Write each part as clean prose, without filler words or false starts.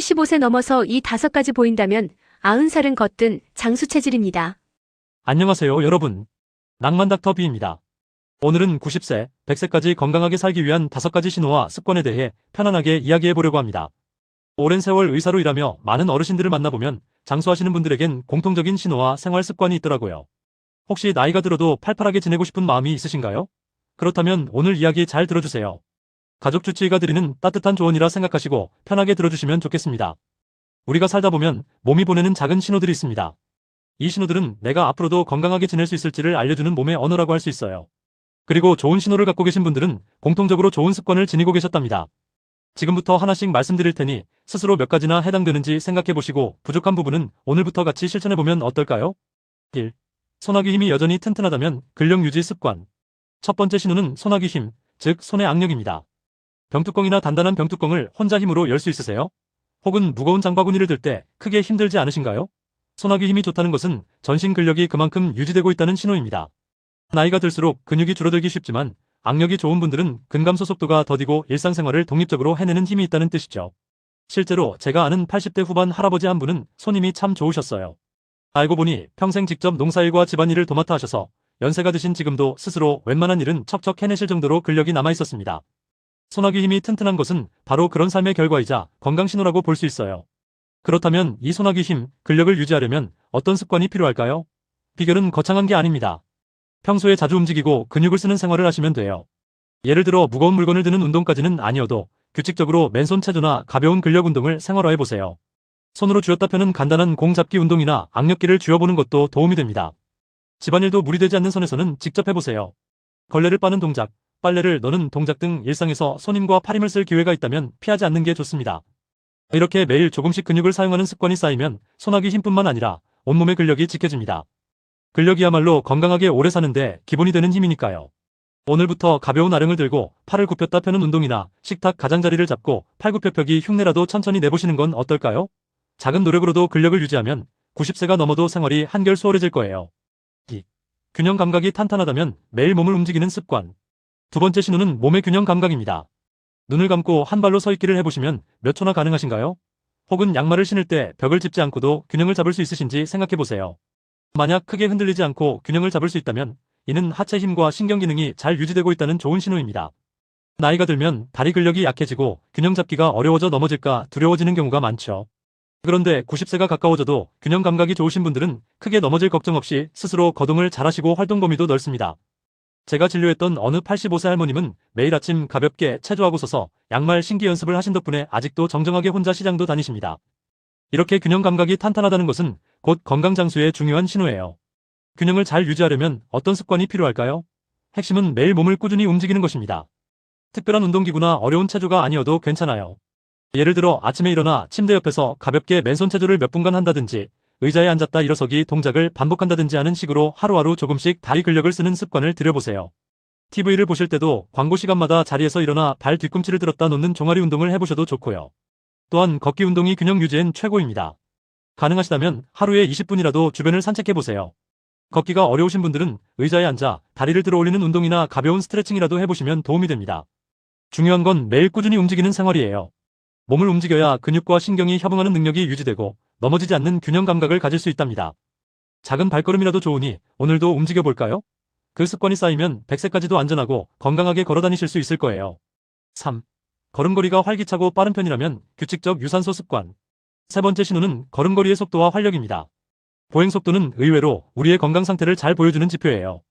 75세 넘어서 이 5가지 보인다면 90살은 거뜬 장수 체질입니다. 안녕하세요, 여러분. 낭만 닥터 비입니다. 오늘은 90세, 100세까지 건강하게 살기 위한 5가지 신호와 습관에 대해 편안하게 이야기해 보려고 합니다. 오랜 세월 의사로 일하며 많은 어르신들을 만나보면 장수하시는 분들에겐 공통적인 신호와 생활 습관이 있더라고요. 혹시 나이가 들어도 팔팔하게 지내고 싶은 마음이 있으신가요? 그렇다면 오늘 이야기 잘 들어주세요. 가족 주치의가 드리는 따뜻한 조언이라 생각하시고 편하게 들어주시면 좋겠습니다. 우리가 살다 보면 몸이 보내는 작은 신호들이 있습니다. 이 신호들은 내가 앞으로도 건강하게 지낼 수 있을지를 알려주는 몸의 언어라고 할 수 있어요. 그리고 좋은 신호를 갖고 계신 분들은 공통적으로 좋은 습관을 지니고 계셨답니다. 지금부터 하나씩 말씀드릴 테니 스스로 몇 가지나 해당되는지 생각해보시고 부족한 부분은 오늘부터 같이 실천해보면 어떨까요? 1. 손아귀 힘이 여전히 튼튼하다면 근력 유지 습관. 첫 번째 신호는 손아귀 힘, 즉 손의 악력입니다. 병뚜껑이나 단단한 병뚜껑을 혼자 힘으로 열 수 있으세요? 혹은 무거운 장바구니를 들 때 크게 힘들지 않으신가요? 손아귀 힘이 좋다는 것은 전신 근력이 그만큼 유지되고 있다는 신호입니다. 나이가 들수록 근육이 줄어들기 쉽지만 악력이 좋은 분들은 근감소 속도가 더디고 일상생활을 독립적으로 해내는 힘이 있다는 뜻이죠. 실제로 제가 아는 80대 후반 할아버지 한 분은 손힘이 참 좋으셨어요. 알고 보니 평생 직접 농사일과 집안일을 도맡아 하셔서 연세가 드신 지금도 스스로 웬만한 일은 척척 해내실 정도로 근력이 남아 있었습니다. 손아귀 힘이 튼튼한 것은 바로 그런 삶의 결과이자 건강신호라고 볼 수 있어요. 그렇다면 이 손아귀 힘, 근력을 유지하려면 어떤 습관이 필요할까요? 비결은 거창한 게 아닙니다. 평소에 자주 움직이고 근육을 쓰는 생활을 하시면 돼요. 예를 들어 무거운 물건을 드는 운동까지는 아니어도 규칙적으로 맨손 체조나 가벼운 근력 운동을 생활화해보세요. 손으로 쥐었다 펴는 간단한 공 잡기 운동이나 악력기를 쥐어보는 것도 도움이 됩니다. 집안일도 무리되지 않는 선에서는 직접 해보세요. 걸레를 빠는 동작, 빨래를 넣는 동작 등 일상에서 손힘과 팔힘을 쓸 기회가 있다면 피하지 않는 게 좋습니다. 이렇게 매일 조금씩 근육을 사용하는 습관이 쌓이면 손아귀 힘뿐만 아니라 온몸의 근력이 지켜집니다. 근력이야말로 건강하게 오래 사는데 기본이 되는 힘이니까요. 오늘부터 가벼운 아령을 들고 팔을 굽혔다 펴는 운동이나 식탁 가장자리를 잡고 팔굽혀펴기 흉내라도 천천히 내보시는 건 어떨까요? 작은 노력으로도 근력을 유지하면 90세가 넘어도 생활이 한결 수월해질 거예요. 2. 균형 감각이 탄탄하다면 매일 몸을 움직이는 습관. 두 번째 신호는 몸의 균형 감각입니다. 눈을 감고 한 발로 서 있기를 해보시면 몇 초나 가능하신가요? 혹은 양말을 신을 때 벽을 짚지 않고도 균형을 잡을 수 있으신지 생각해보세요. 만약 크게 흔들리지 않고 균형을 잡을 수 있다면 이는 하체 힘과 신경 기능이 잘 유지되고 있다는 좋은 신호입니다. 나이가 들면 다리 근력이 약해지고 균형 잡기가 어려워져 넘어질까 두려워지는 경우가 많죠. 그런데 90세가 가까워져도 균형 감각이 좋으신 분들은 크게 넘어질 걱정 없이 스스로 거동을 잘하시고 활동 범위도 넓습니다. 제가 진료했던 어느 85세 할머님은 매일 아침 가볍게 체조하고 서서 양말 신기 연습을 하신 덕분에 아직도 정정하게 혼자 시장도 다니십니다. 이렇게 균형 감각이 탄탄하다는 것은 곧 건강 장수의 중요한 신호예요. 균형을 잘 유지하려면 어떤 습관이 필요할까요? 핵심은 매일 몸을 꾸준히 움직이는 것입니다. 특별한 운동기구나 어려운 체조가 아니어도 괜찮아요. 예를 들어 아침에 일어나 침대 옆에서 가볍게 맨손 체조를 몇 분간 한다든지 의자에 앉았다 일어서기 동작을 반복한다든지 하는 식으로 하루하루 조금씩 다리 근력을 쓰는 습관을 들여보세요. TV를 보실 때도 광고 시간마다 자리에서 일어나 발 뒤꿈치를 들었다 놓는 종아리 운동을 해보셔도 좋고요. 또한 걷기 운동이 균형 유지엔 최고입니다. 가능하시다면 하루에 20분이라도 주변을 산책해보세요. 걷기가 어려우신 분들은 의자에 앉아 다리를 들어 올리는 운동이나 가벼운 스트레칭이라도 해보시면 도움이 됩니다. 중요한 건 매일 꾸준히 움직이는 생활이에요. 몸을 움직여야 근육과 신경이 협응하는 능력이 유지되고 넘어지지 않는 균형 감각을 가질 수 있답니다. 작은 발걸음이라도 좋으니 오늘도 움직여볼까요? 그 습관이 쌓이면 100세까지도 안전하고 건강하게 걸어다니실 수 있을 거예요. 3. 걸음걸이가 활기차고 빠른 편이라면 규칙적 유산소 습관. 세 번째 신호는 걸음걸이의 속도와 활력입니다. 보행 속도는 의외로 우리의 건강 상태를 잘 보여주는 지표예요.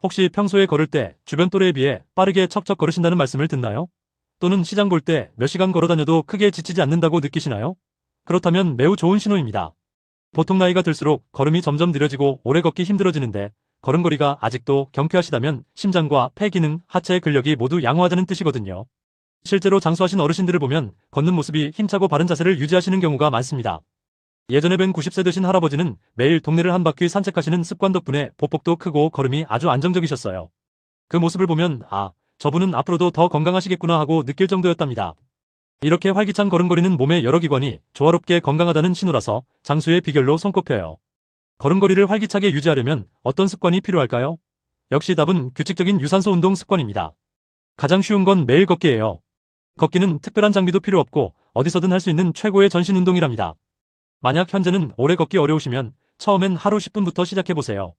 혹시 평소에 걸을 때 주변 또래에 비해 빠르게 척척 걸으신다는 말씀을 듣나요? 또는 시장 볼 때 몇 시간 걸어다녀도 크게 지치지 않는다고 느끼시나요? 그렇다면 매우 좋은 신호입니다. 보통 나이가 들수록 걸음이 점점 느려지고 오래 걷기 힘들어지는데 걸음걸이가 아직도 경쾌하시다면 심장과 폐 기능, 하체의 근력이 모두 양호하다는 뜻이거든요. 실제로 장수하신 어르신들을 보면 걷는 모습이 힘차고 바른 자세를 유지하시는 경우가 많습니다. 예전에 뵌 90세 되신 할아버지는 매일 동네를 한 바퀴 산책하시는 습관 덕분에 보폭도 크고 걸음이 아주 안정적이셨어요. 그 모습을 보면 저분은 앞으로도 더 건강하시겠구나 하고 느낄 정도였답니다. 이렇게 활기찬 걸음걸이는 몸의 여러 기관이 조화롭게 건강하다는 신호라서 장수의 비결로 손꼽혀요. 걸음걸이를 활기차게 유지하려면 어떤 습관이 필요할까요? 역시 답은 규칙적인 유산소 운동 습관입니다. 가장 쉬운 건 매일 걷기예요. 걷기는 특별한 장비도 필요 없고 어디서든 할 수 있는 최고의 전신 운동이랍니다. 만약 현재는 오래 걷기 어려우시면 처음엔 하루 10분부터 시작해보세요.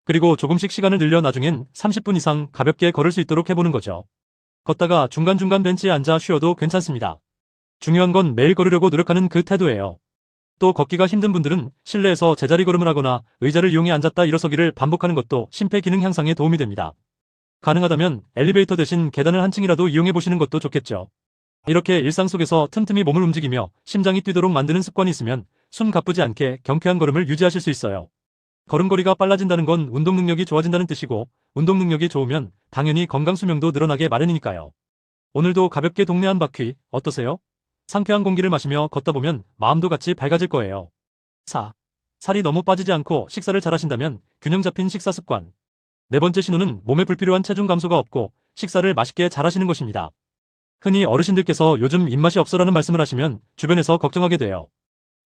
그리고 조금씩 시간을 늘려 나중엔 30분 이상 가볍게 걸을 수 있도록 해보는 거죠. 걷다가 중간중간 벤치에 앉아 쉬어도 괜찮습니다. 중요한 건 매일 걸으려고 노력하는 그 태도예요. 또 걷기가 힘든 분들은 실내에서 제자리 걸음을 하거나 의자를 이용해 앉았다 일어서기를 반복하는 것도 심폐 기능 향상에 도움이 됩니다. 가능하다면 엘리베이터 대신 계단을 한 층이라도 이용해 보시는 것도 좋겠죠. 이렇게 일상 속에서 틈틈이 몸을 움직이며 심장이 뛰도록 만드는 습관이 있으면 숨 가쁘지 않게 경쾌한 걸음을 유지하실 수 있어요. 걸음걸이가 빨라진다는 건 운동 능력이 좋아진다는 뜻이고, 운동 능력이 좋으면 당연히 건강 수명도 늘어나게 마련이니까요. 오늘도 가볍게 동네 한 바퀴 어떠세요? 상쾌한 공기를 마시며 걷다 보면 마음도 같이 밝아질 거예요. 4. 살이 너무 빠지지 않고 식사를 잘하신다면 균형 잡힌 식사 습관. 네 번째 신호는 몸에 불필요한 체중 감소가 없고 식사를 맛있게 잘하시는 것입니다. 흔히 어르신들께서 요즘 입맛이 없어라는 말씀을 하시면 주변에서 걱정하게 돼요.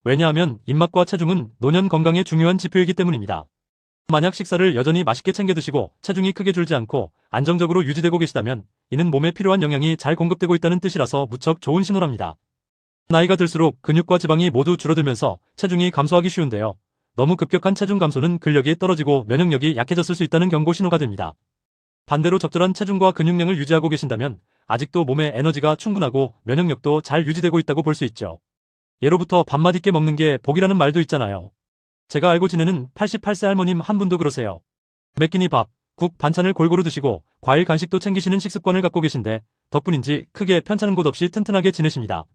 왜냐하면 입맛과 체중은 노년 건강의 중요한 지표이기 때문입니다. 만약 식사를 여전히 맛있게 챙겨 드시고 체중이 크게 줄지 않고 안정적으로 유지되고 계시다면 이는 몸에 필요한 영양이 잘 공급되고 있다는 뜻이라서 무척 좋은 신호랍니다. 나이가 들수록 근육과 지방이 모두 줄어들면서 체중이 감소하기 쉬운데요. 너무 급격한 체중 감소는 근력이 떨어지고 면역력이 약해졌을 수 있다는 경고 신호가 됩니다. 반대로 적절한 체중과 근육량을 유지하고 계신다면 아직도 몸에 에너지가 충분하고 면역력도 잘 유지되고 있다고 볼 수 있죠. 예로부터 밥 맛있게 먹는 게 복이라는 말도 있잖아요. 제가 알고 지내는 88세 할머님 한 분도 그러세요. 매 끼니 밥, 국, 반찬을 골고루 드시고 과일 간식도 챙기시는 식습관을 갖고 계신데 덕분인지 크게 편찮은 곳 없이 튼튼하게 지내십니다.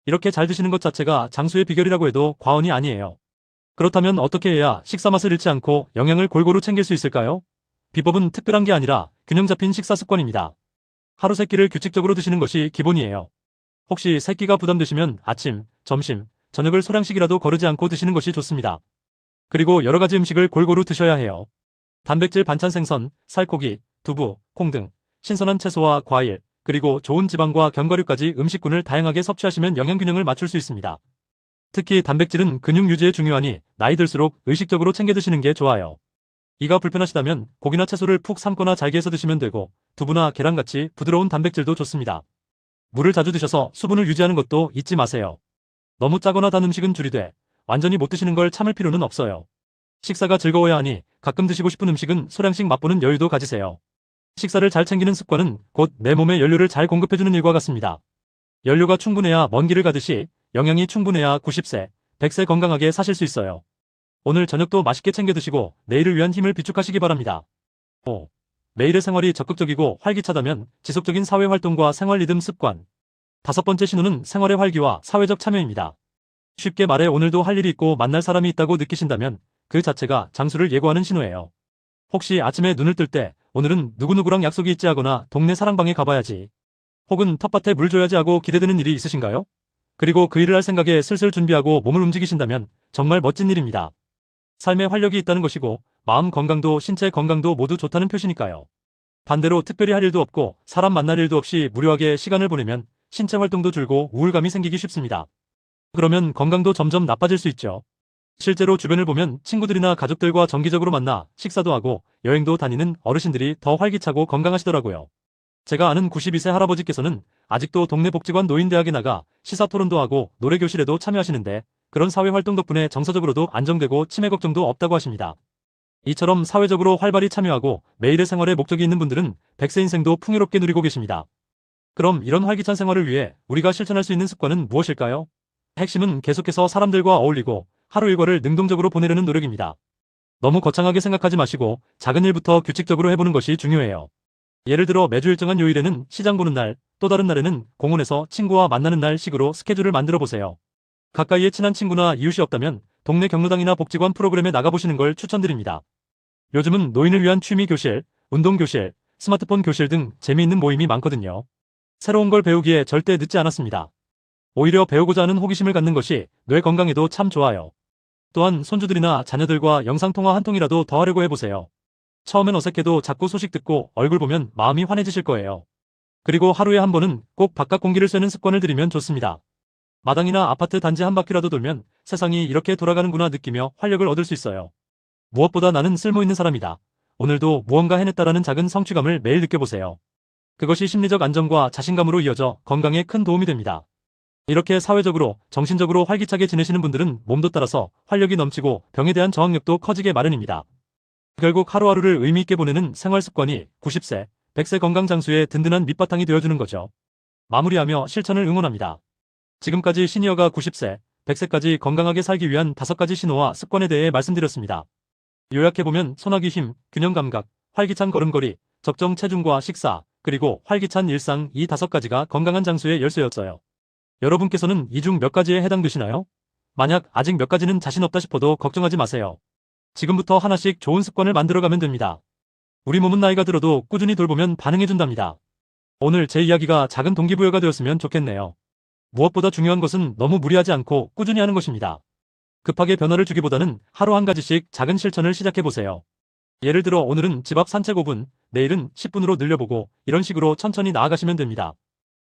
이렇게 잘 드시는 것 자체가 장수의 비결이라고 해도 과언이 아니에요. 그렇다면 어떻게 해야 식사 맛을 잃지 않고 영양을 골고루 챙길 수 있을까요? 비법은 특별한 게 아니라 균형 잡힌 식사 습관입니다. 하루 3끼를 규칙적으로 드시는 것이 기본이에요. 혹시 3끼가 부담되시면 아침, 점심, 저녁을 소량씩이라도 거르지 않고 드시는 것이 좋습니다. 그리고 여러 가지 음식을 골고루 드셔야 해요. 단백질 반찬 생선, 살코기, 두부, 콩 등 신선한 채소와 과일, 그리고 좋은 지방과 견과류까지 음식군을 다양하게 섭취하시면 영양균형을 맞출 수 있습니다. 특히 단백질은 근육 유지에 중요하니 나이 들수록 의식적으로 챙겨 드시는 게 좋아요. 이가 불편하시다면 고기나 채소를 푹 삶거나 잘게 해서 드시면 되고 두부나 계란같이 부드러운 단백질도 좋습니다. 물을 자주 드셔서 수분을 유지하는 것도 잊지 마세요. 너무 짜거나 단 음식은 줄이되 완전히 못 드시는 걸 참을 필요는 없어요. 식사가 즐거워야 하니 가끔 드시고 싶은 음식은 소량씩 맛보는 여유도 가지세요. 식사를 잘 챙기는 습관은 곧 내 몸에 연료를 잘 공급해주는 일과 같습니다. 연료가 충분해야 먼 길을 가듯이 영양이 충분해야 90세, 100세 건강하게 사실 수 있어요. 오늘 저녁도 맛있게 챙겨 드시고 내일을 위한 힘을 비축하시기 바랍니다. 5. 매일의 생활이 적극적이고 활기차다면 지속적인 사회활동과 생활 리듬 습관. 5번째 신호는 생활의 활기와 사회적 참여입니다. 쉽게 말해 오늘도 할 일이 있고 만날 사람이 있다고 느끼신다면 그 자체가 장수를 예고하는 신호예요. 혹시 아침에 눈을 뜰 때 오늘은 누구누구랑 약속이 있지 하거나 동네 사랑방에 가봐야지, 혹은 텃밭에 물 줘야지 하고 기대되는 일이 있으신가요? 그리고 그 일을 할 생각에 슬슬 준비하고 몸을 움직이신다면 정말 멋진 일입니다. 삶에 활력이 있다는 것이고 마음 건강도 신체 건강도 모두 좋다는 표시니까요. 반대로 특별히 할 일도 없고 사람 만날 일도 없이 무료하게 시간을 보내면 신체 활동도 줄고 우울감이 생기기 쉽습니다. 그러면 건강도 점점 나빠질 수 있죠. 실제로 주변을 보면 친구들이나 가족들과 정기적으로 만나 식사도 하고 여행도 다니는 어르신들이 더 활기차고 건강하시더라고요. 제가 아는 92세 할아버지께서는 아직도 동네 복지관 노인대학에 나가 시사토론도 하고 노래교실에도 참여하시는데 그런 사회활동 덕분에 정서적으로도 안정되고 치매 걱정도 없다고 하십니다. 이처럼 사회적으로 활발히 참여하고 매일의 생활에 목적이 있는 분들은 100세 인생도 풍요롭게 누리고 계십니다. 그럼 이런 활기찬 생활을 위해 우리가 실천할 수 있는 습관은 무엇일까요? 핵심은 계속해서 사람들과 어울리고 하루 일과를 능동적으로 보내려는 노력입니다. 너무 거창하게 생각하지 마시고 작은 일부터 규칙적으로 해보는 것이 중요해요. 예를 들어 매주 일정한 요일에는 시장 보는 날, 또 다른 날에는 공원에서 친구와 만나는 날 식으로 스케줄을 만들어 보세요. 가까이에 친한 친구나 이웃이 없다면 동네 경로당이나 복지관 프로그램에 나가보시는 걸 추천드립니다. 요즘은 노인을 위한 취미 교실, 운동 교실, 스마트폰 교실 등 재미있는 모임이 많거든요. 새로운 걸 배우기에 절대 늦지 않았습니다. 오히려 배우고자 하는 호기심을 갖는 것이 뇌 건강에도 참 좋아요. 또한 손주들이나 자녀들과 영상통화 한 통이라도 더 하려고 해보세요. 처음엔 어색해도 자꾸 소식 듣고 얼굴 보면 마음이 환해지실 거예요. 그리고 하루에 한 번은 꼭 바깥 공기를 쐬는 습관을 들이면 좋습니다. 마당이나 아파트 단지 한 바퀴라도 돌면 세상이 이렇게 돌아가는구나 느끼며 활력을 얻을 수 있어요. 무엇보다 나는 쓸모있는 사람이다. 오늘도 무언가 해냈다라는 작은 성취감을 매일 느껴보세요. 그것이 심리적 안정과 자신감으로 이어져 건강에 큰 도움이 됩니다. 이렇게 사회적으로, 정신적으로 활기차게 지내시는 분들은 몸도 따라서 활력이 넘치고 병에 대한 저항력도 커지게 마련입니다. 결국 하루하루를 의미 있게 보내는 생활 습관이 90세, 100세 건강 장수의 든든한 밑바탕이 되어주는 거죠. 마무리하며 실천을 응원합니다. 지금까지 시니어가 90세, 100세까지 건강하게 살기 위한 5가지 신호와 습관에 대해 말씀드렸습니다. 요약해보면 소화기 힘, 균형 감각, 활기찬 걸음걸이, 적정 체중과 식사, 그리고 활기찬 일상 이 5가지가 건강한 장수의 열쇠였어요. 여러분께서는 이 중 몇 가지에 해당되시나요? 만약 아직 몇 가지는 자신 없다 싶어도 걱정하지 마세요. 지금부터 하나씩 좋은 습관을 만들어가면 됩니다. 우리 몸은 나이가 들어도 꾸준히 돌보면 반응해준답니다. 오늘 제 이야기가 작은 동기부여가 되었으면 좋겠네요. 무엇보다 중요한 것은 너무 무리하지 않고 꾸준히 하는 것입니다. 급하게 변화를 주기보다는 하루 한 가지씩 작은 실천을 시작해보세요. 예를 들어 오늘은 집 앞 산책 5분, 내일은 10분으로 늘려보고 이런 식으로 천천히 나아가시면 됩니다.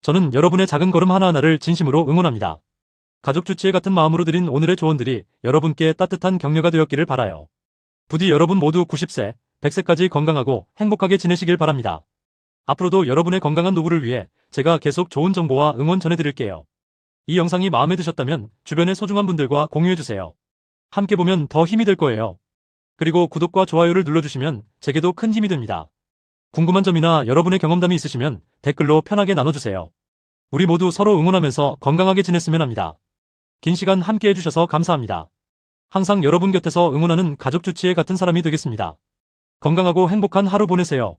저는 여러분의 작은 걸음 하나하나를 진심으로 응원합니다. 가족 주치의 같은 마음으로 드린 오늘의 조언들이 여러분께 따뜻한 격려가 되었기를 바라요. 부디 여러분 모두 90세, 100세까지 건강하고 행복하게 지내시길 바랍니다. 앞으로도 여러분의 건강한 노후를 위해 제가 계속 좋은 정보와 응원 전해드릴게요. 이 영상이 마음에 드셨다면 주변의 소중한 분들과 공유해주세요. 함께 보면 더 힘이 될 거예요. 그리고 구독과 좋아요를 눌러주시면 제게도 큰 힘이 됩니다. 궁금한 점이나 여러분의 경험담이 있으시면 댓글로 편하게 나눠주세요. 우리 모두 서로 응원하면서 건강하게 지냈으면 합니다. 긴 시간 함께 해주셔서 감사합니다. 항상 여러분 곁에서 응원하는 가족 주치의 같은 사람이 되겠습니다. 건강하고 행복한 하루 보내세요.